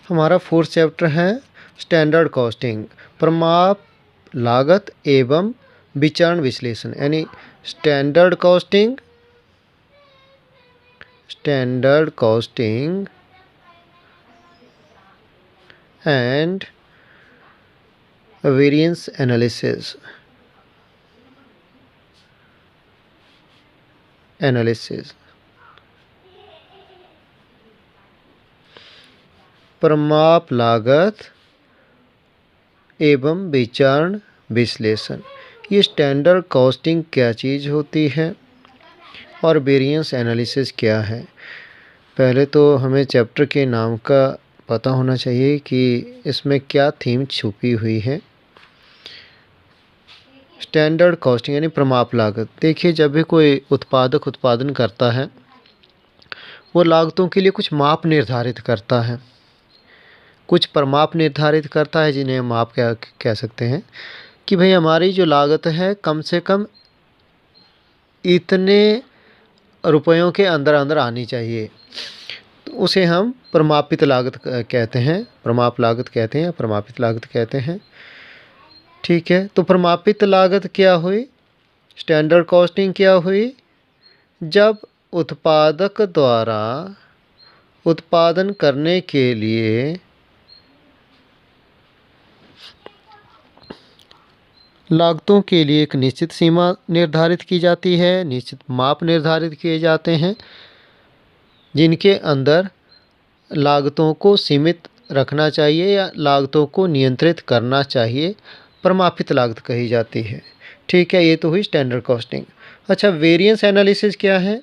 हमारा fourth chapter है standard costing, प्रमाप लागत एवं विचरण विश्लेषण, यानी standard costing and variance analysis प्रमाप लागत एवं विचरण विश्लेषण। ये स्टैंडर्ड कॉस्टिंग क्या चीज़ होती है और वेरिएंस एनालिसिस क्या है। पहले तो हमें चैप्टर के नाम का पता होना चाहिए कि इसमें क्या थीम छुपी हुई है। स्टैंडर्ड कॉस्टिंग यानी प्रमाप लागत। देखिए, जब भी कोई उत्पादक उत्पादन करता है वो लागतों के लिए कुछ माप निर्धारित करता है, कुछ प्रमाप निर्धारित करता है, जिन्हें हम माप क्या कह सकते हैं कि भाई हमारी जो लागत है कम से कम इतने रुपयों के अंदर अंदर आनी चाहिए, तो उसे हम प्रमापित लागत कहते हैं, प्रमाप लागत कहते हैं या प्रमापित लागत कहते हैं। ठीक है, तो प्रमापित लागत क्या हुई, स्टैंडर्ड कॉस्टिंग क्या हुई, जब उत्पादक द्वारा उत्पादन करने के लिए लागतों के लिए एक निश्चित सीमा निर्धारित की जाती है, निश्चित माप निर्धारित किए जाते हैं, जिनके अंदर लागतों को सीमित रखना चाहिए या लागतों को नियंत्रित करना चाहिए, प्रमापित लागत कही जाती है। ठीक है, ये तो हुई स्टैंडर्ड कॉस्टिंग। अच्छा, वेरिएंस एनालिसिस क्या है।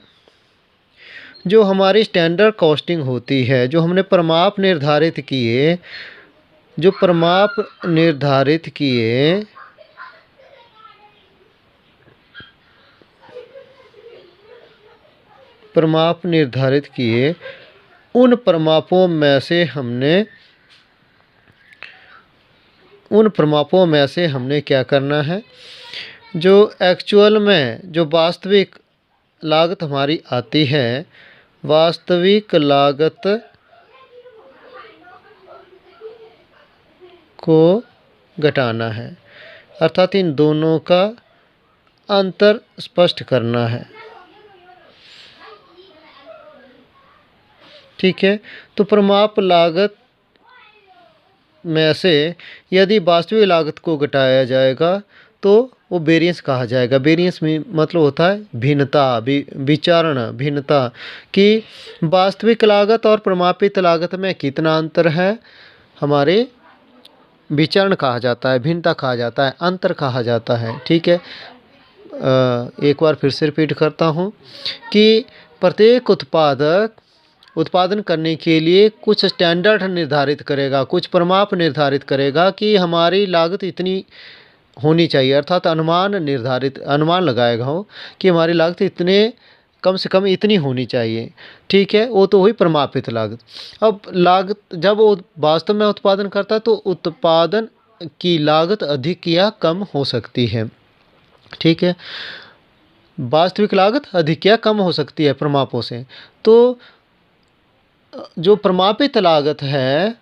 जो हमारी स्टैंडर्ड कॉस्टिंग होती है, जो हमने प्रमाप निर्धारित किए, उन प्रमापों में से हमने क्या करना है, जो एक्चुअल में जो वास्तविक लागत हमारी आती है, वास्तविक लागत को घटाना है, अर्थात इन दोनों का अंतर स्पष्ट करना है। ठीक है, तो प्रमाप लागत में से यदि वास्तविक लागत को घटाया जाएगा तो वो वेरिएंस कहा जाएगा। वेरिएंस में मतलब होता है भिन्नता, विचरण भिन्नता, कि वास्तविक लागत और प्रमापित लागत में कितना अंतर है, हमारे विचरण कहा जाता है, भिन्नता कहा जाता है, अंतर कहा जाता है। ठीक है, एक बार फिर से रिपीट करता हूँ कि प्रत्येक उत्पादक उत्पादन करने के लिए कुछ स्टैंडर्ड निर्धारित करेगा, कुछ प्रमाप निर्धारित करेगा कि हमारी लागत इतनी होनी चाहिए, अर्थात अनुमान लगाएगा हो कि हमारी लागत इतने कम से कम इतनी होनी चाहिए। ठीक है, वो तो हुई प्रमापित लागत। अब लागत जब वो वास्तव में उत्पादन करता है तो उत्पादन की लागत अधिक या कम हो सकती है। ठीक है, वास्तविक लागत अधिक या कम हो सकती है प्रमापों से। तो जो प्रमापित लागत है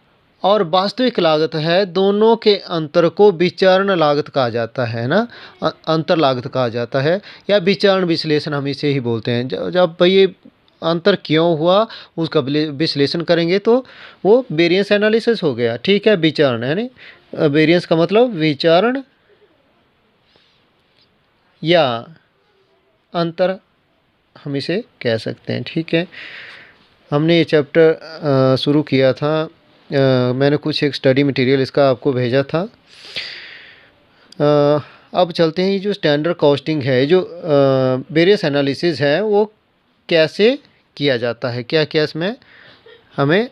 और वास्तविक लागत है, दोनों के अंतर को विचरण लागत कहा जाता है ना, अंतर लागत कहा जाता है, या विचरण विश्लेषण हम इसे ही बोलते हैं। जब ये अंतर क्यों हुआ उसका विश्लेषण करेंगे तो वो वेरिएंस एनालिसिस हो गया। ठीक है, विचरण यानी वेरिएंस का मतलब विचरण या अंतर हम इसे कह सकते हैं। ठीक है, हमने ये चैप्टर शुरू किया था, मैंने कुछ एक स्टडी मटेरियल इसका आपको भेजा था। अब चलते हैं, ये जो स्टैंडर्ड कॉस्टिंग है, जो वेरियस एनालिसिस है, वो कैसे किया जाता है, क्या क्या इसमें हमें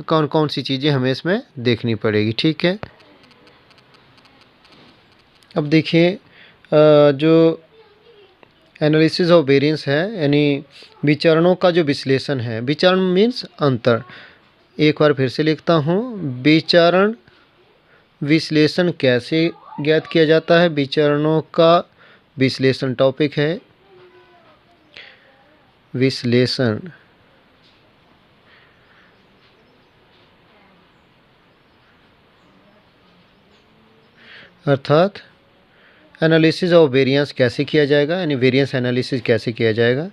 कौन कौन सी चीज़ें हमें इसमें देखनी पड़ेगी। ठीक है, अब देखिए, जो एनालिसिस ऑफ वेरिएंस है, यानी विचरणों का जो विश्लेषण है, विचरण मीन्स अंतर। एक बार फिर से लिखता हूँ, विचरण विश्लेषण कैसे ज्ञात किया जाता है। विचरणों का विश्लेषण टॉपिक है, विश्लेषण अर्थात एनालिसिस ऑफ वेरिएंस कैसे किया जाएगा, यानी वेरिएंस एनालिसिस कैसे किया जाएगा।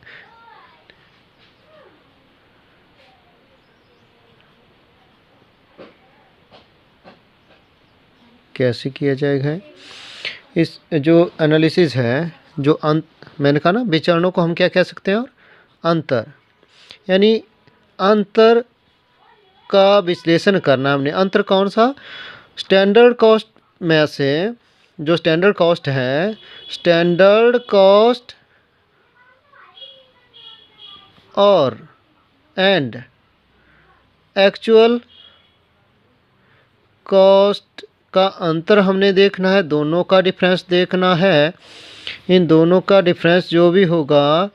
कैसे किया जाएगा इस जो एनालिसिस है, जो मैंने कहा ना विचरणों को हम क्या कह सकते हैं, और अंतर, यानी अंतर का विश्लेषण करना हमने। अंतर कौन सा, स्टैंडर्ड कॉस्ट में से जो स्टैंडर्ड कॉस्ट है, स्टैंडर्ड कॉस्ट और एंड एक्चुअल कॉस्ट का अंतर हमने देखना है, दोनों का डिफरेंस देखना है। इन दोनों का डिफरेंस जो भी होगा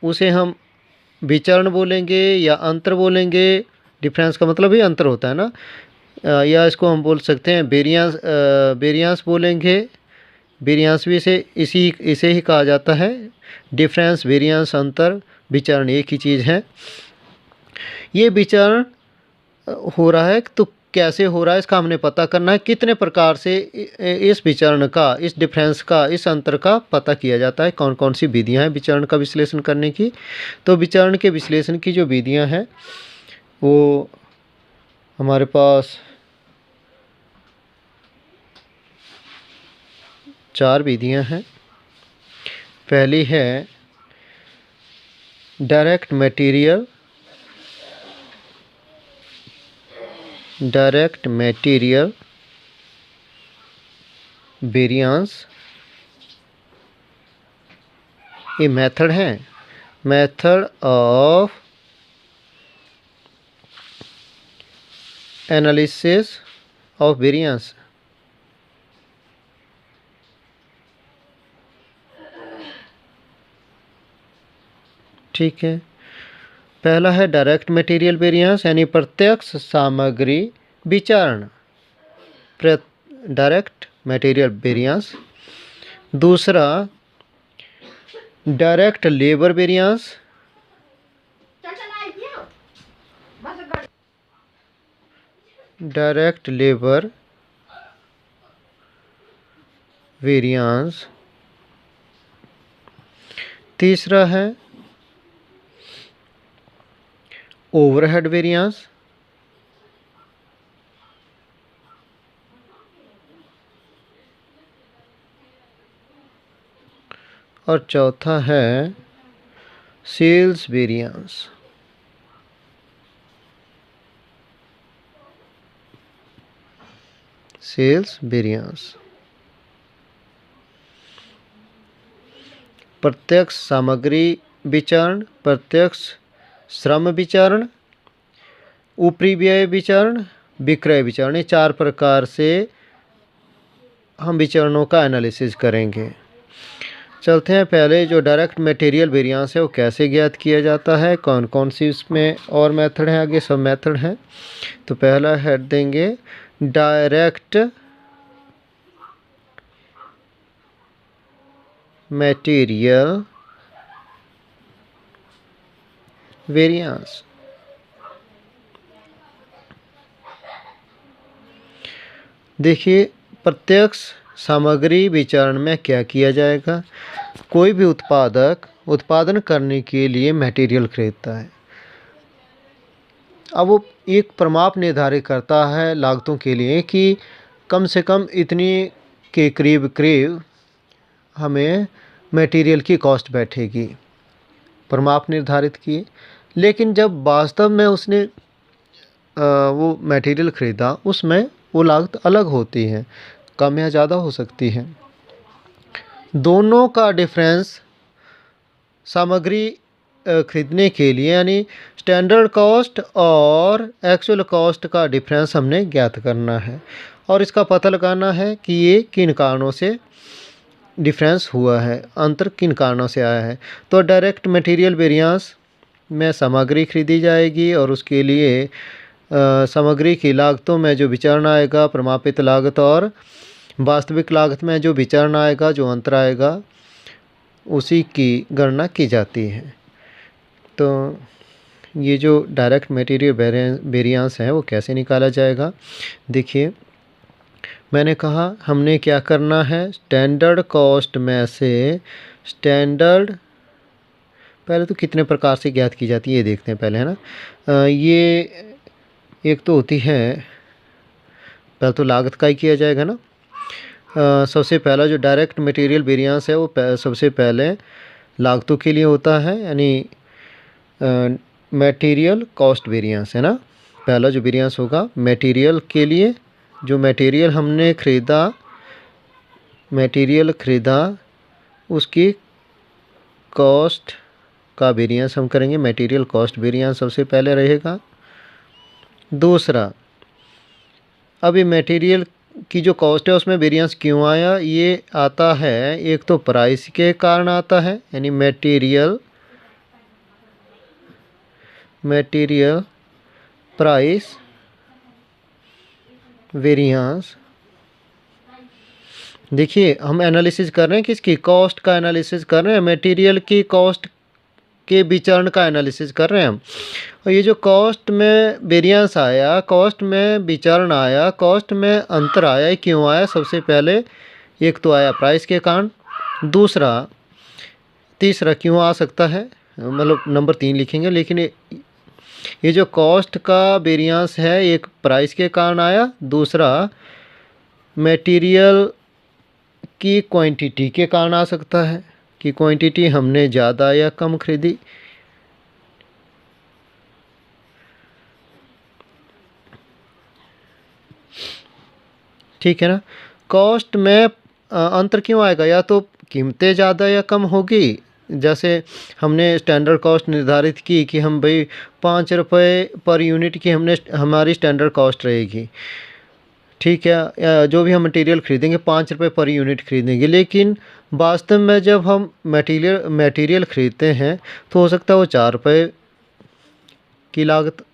उसे हम विचरण बोलेंगे या अंतर बोलेंगे। डिफरेंस का मतलब ही अंतर होता है ना, या इसको हम बोल सकते हैं वेरिएंस बोलेंगे। वेरिएंस भी इसे ही कहा जाता है। डिफरेंस, वेरिएंस, अंतर, विचरण एक ही चीज़ है। ये विचरण हो रहा है तो कैसे हो रहा है इसका हमने पता करना है। कितने प्रकार से इस विचरण का, इस डिफरेंस का, इस अंतर का पता किया जाता है, कौन कौन सी विधियां हैं विचरण का विश्लेषण करने की। तो विचरण के विश्लेषण की जो विधियां हैं वो हमारे पास 4 विधियां हैं। पहली है डायरेक्ट मटेरियल वेरिएंस। ये मेथड है, method of analysis of variance. ठीक है, पहला है डायरेक्ट मटेरियल वेरिएंस, यानी प्रत्यक्ष सामग्री विचरण, डायरेक्ट मटेरियल वेरिएंस। दूसरा direct labour variance, direct labour variance. तीसरा है ओवरहेड वेरिएंस। और चौथा है सेल्स वेरिएंस। सेल्स वेरिएंस प्रत्यक्ष सामग्री विचरण, प्रत्यक्ष श्रम विचरण, ऊपरी व्यय विचरण, विक्रय विचरण। ये 4 प्रकार से हम विचरणों का एनालिसिस करेंगे। चलते हैं, पहले जो डायरेक्ट मटेरियल वेरिएंस है वो कैसे ज्ञात किया जाता है, कौन कौन सी उसमें और मेथड है, आगे सब मेथड हैं। तो पहला हेड देंगे डायरेक्ट मटेरियल वेरिएंस। देखिए, प्रत्यक्ष सामग्री विचरण में क्या किया जाएगा, कोई भी उत्पादक उत्पादन करने के लिए मटेरियल खरीदता है। अब वो एक प्रमाप निर्धारित करता है लागतों के लिए कि कम से कम इतनी के करीब हमें मटेरियल की कॉस्ट बैठेगी, प्रमाप निर्धारित किए। लेकिन जब वास्तव में उसने वो मटेरियल खरीदा, उसमें वो लागत अलग होती है, कम या ज़्यादा हो सकती है। दोनों का डिफरेंस सामग्री खरीदने के लिए, यानी स्टैंडर्ड कॉस्ट और एक्चुअल कॉस्ट का डिफरेंस हमने ज्ञात करना है, और इसका पता लगाना है कि ये किन कारणों से डिफरेंस हुआ है, अंतर किन कारणों से आया है। तो डायरेक्ट मटेरियल वेरिएंस में सामग्री खरीदी जाएगी और उसके लिए सामग्री की लागतों में जो विचरण आएगा, प्रमापित लागत और वास्तविक लागत में जो विचरण आएगा, जो अंतर आएगा, उसी की गणना की जाती है। तो ये जो डायरेक्ट मटेरियल वेरिएंस है वो कैसे निकाला जाएगा। देखिए मैंने कहा हमने क्या करना है, स्टैंडर्ड कॉस्ट में से स्टैंडर्ड पहले तो कितने प्रकार से ज्ञात की जाती है ये देखते हैं पहले, है ना। ये एक तो होती है, पहले तो लागत का ही किया जाएगा ना। सबसे पहला जो डायरेक्ट मटेरियल वेरिएंस है वो सबसे पहले लागतों के लिए होता है, यानी मटेरियल कॉस्ट वेरिएंस, है ना। पहला जो वेरिएंस होगा मटेरियल के लिए, जो मटेरियल हमने खरीदा उसकी कॉस्ट का वेरिएंस हम करेंगे, मटेरियल कॉस्ट वेरिएंस सबसे पहले रहेगा। दूसरा, अब ये मटेरियल की जो कॉस्ट है उसमें वेरिएंस क्यों आया, ये आता है एक तो प्राइस के कारण आता है, यानी मटेरियल प्राइस वेरिएंस। देखिए हम एनालिसिस कर रहे हैं किसकी, कॉस्ट का एनालिसिस कर रहे हैं, मटेरियल की कॉस्ट के विचरण का एनालिसिस कर रहे हैं हम। और ये जो कॉस्ट में वेरिएंस आया, कॉस्ट में विचरण आया, कॉस्ट में अंतर आया, ये क्यों आया, सबसे पहले एक तो आया प्राइस के कारण, तीसरा क्यों आ सकता है, मतलब नंबर 3 लिखेंगे, लेकिन ये जो कॉस्ट का वेरिएंस है एक प्राइस के कारण आया, दूसरा मटेरियल की क्वांटिटी के कारण आ सकता है कि क्वांटिटी हमने ज़्यादा या कम खरीदी। ठीक है ना। कॉस्ट में अंतर क्यों आएगा, या तो कीमतें ज़्यादा या कम होगी, जैसे हमने स्टैंडर्ड कॉस्ट निर्धारित की कि हम भाई 5 रुपये पर यूनिट की हमारी स्टैंडर्ड कॉस्ट रहेगी, ठीक है, जो भी हम मटेरियल खरीदेंगे 5 रुपये पर यूनिट खरीदेंगे, लेकिन वास्तव में जब हम मटेरियल खरीदते हैं तो हो सकता है वो 4 रुपये की लागत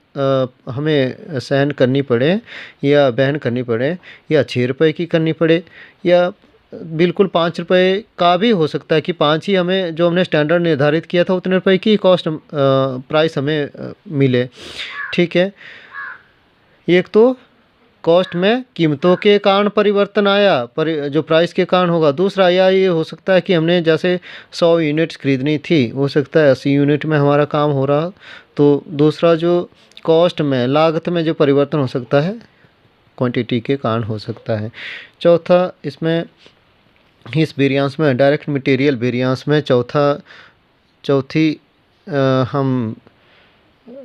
हमें सहन करनी पड़े या वहन करनी पड़े, या 6 रुपये की करनी पड़े, या बिल्कुल 5 रुपये का भी हो सकता है कि 5 ही हमें, जो हमने स्टैंडर्ड निर्धारित किया था उतने रुपये की कॉस्ट प्राइस हमें मिले। ठीक है, एक तो कॉस्ट में कीमतों के कारण परिवर्तन आया, जो प्राइस के कारण होगा। दूसरा या ये हो सकता है कि हमने जैसे 100 यूनिट्स खरीदनी थी, हो सकता है 80 यूनिट में हमारा काम हो रहा, तो दूसरा जो कॉस्ट में, लागत में जो परिवर्तन हो सकता है क्वांटिटी के कारण हो सकता है। चौथा, इसमें इस वेरिएंस में, डायरेक्ट मटेरियल वेरिएंस में चौथी हम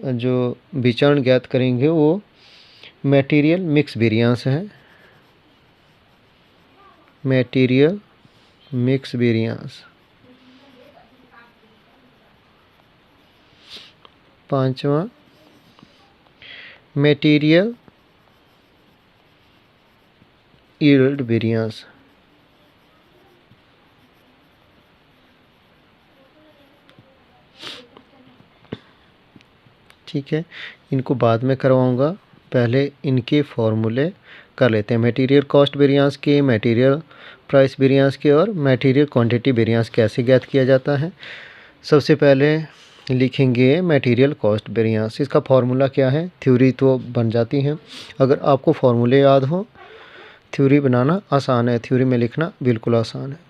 जो विचरण ज्ञात करेंगे वो मटेरियल मिक्स वेरिएंस है, मटेरियल मिक्स वेरिएंस। पांचवा, मटेरियल यील्ड वेरिएंस। ठीक है, इनको बाद में करवाऊंगा, पहले इनके फॉर्मूले कर लेते हैं, मटेरियल कॉस्ट वेरिएंस के, मटेरियल प्राइस वेरिएंस के, और मटेरियल क्वांटिटी वेरिएंस कैसे ज्ञात किया जाता है। सबसे पहले लिखेंगे मटेरियल कॉस्ट वेरिएंस। इसका फॉर्मूला क्या है, थ्योरी तो बन जाती है, अगर आपको फॉर्मूले याद हो, थ्योरी बनाना आसान है, थ्योरी में लिखना बिल्कुल आसान है।